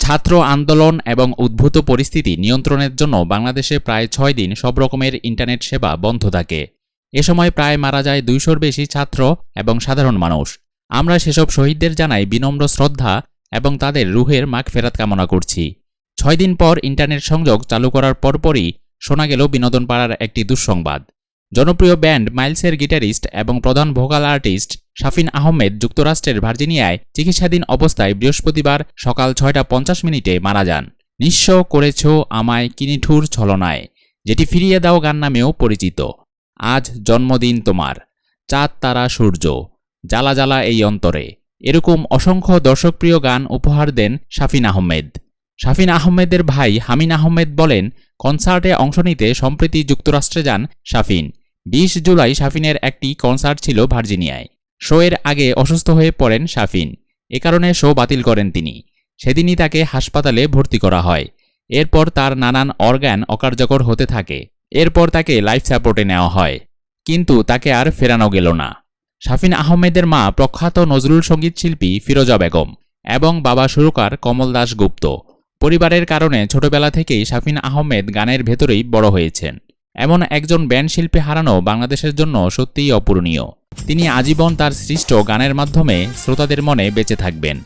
ছাত্র আন্দোলন এবং উদ্ভূত পরিস্থিতি নিয়ন্ত্রণের জন্য বাংলাদেশে প্রায় ৬ দিন সব রকমের ইন্টারনেট সেবা বন্ধ থাকে। এ সময় প্রায় মারা যায় ২০০-র বেশি ছাত্র এবং সাধারণ মানুষ। আমরা সেসব শহীদদের জানাই বিনম্র শ্রদ্ধা এবং তাদের রুহের মাগফেরাত কামনা করছি। ৬ দিন পর ইন্টারনেট সংযোগ চালু করার পরপরই শোনা গেল বিনোদন পাড়ার একটি দুঃসংবাদ। জনপ্রিয় ব্যান্ড মাইলসের গিটারিস্ট এবং প্রধান ভোকাল আর্টিস্ট শাফিন আহমেদ যুক্তরাষ্ট্রের ভার্জিনিয়ায় চিকিৎসাধীন অবস্থায় বৃহস্পতিবার সকাল ৬টা ৫০ মারা যান। নিঃস্ব করেছ আমায় কিনিঠুর ছলনায়, যেটি ফিরিয়ে দাও গান নামেও পরিচিত। আজ জন্মদিন তোমার, চাঁদ তারা সূর্য, জ্বালা জ্বালা এই অন্তরে, এরকম অসংখ্য দর্শকপ্রিয় গান উপহার দেন শাফিন আহমেদ। শাফিন আহমেদের ভাই হামিন আহমেদ বলেন, কনসার্টে অংশ নিতে সম্প্রতি যুক্তরাষ্ট্রে যান শাফিন। ২০ জুলাই শাফিনের একটি কনসার্ট ছিল ভার্জিনিয়ায়। শো এর আগে অসুস্থ হয়ে পড়েন শাফিন। এ কারণে শো বাতিল করেন তিনি। সেদিনই তাকে হাসপাতালে ভর্তি করা হয়। এরপর তার নানান অর্গান অকার্যকর হতে থাকে। এরপর তাকে লাইফ সাপোর্টে নেওয়া হয়, কিন্তু তাকে আর ফেরানো গেল না। শাফিন আহমেদের মা প্রখ্যাত নজরুল সঙ্গীত শিল্পী ফিরোজা বেগম এবং বাবা সুরকার কমল দাস গুপ্ত। পরিবারের কারণে ছোটবেলা থেকেই শাফিন আহমেদ গানের ভেতরেই বড় হয়েছেন। এমন একজন ব্যান্ড শিল্পী হারানো বাংলাদেশের জন্য সত্যিই অপূরণীয়। তিনি আজীবন তার সৃষ্ট গানের মাধ্যমে শ্রোতাদের মনে বেঁচে থাকবেন।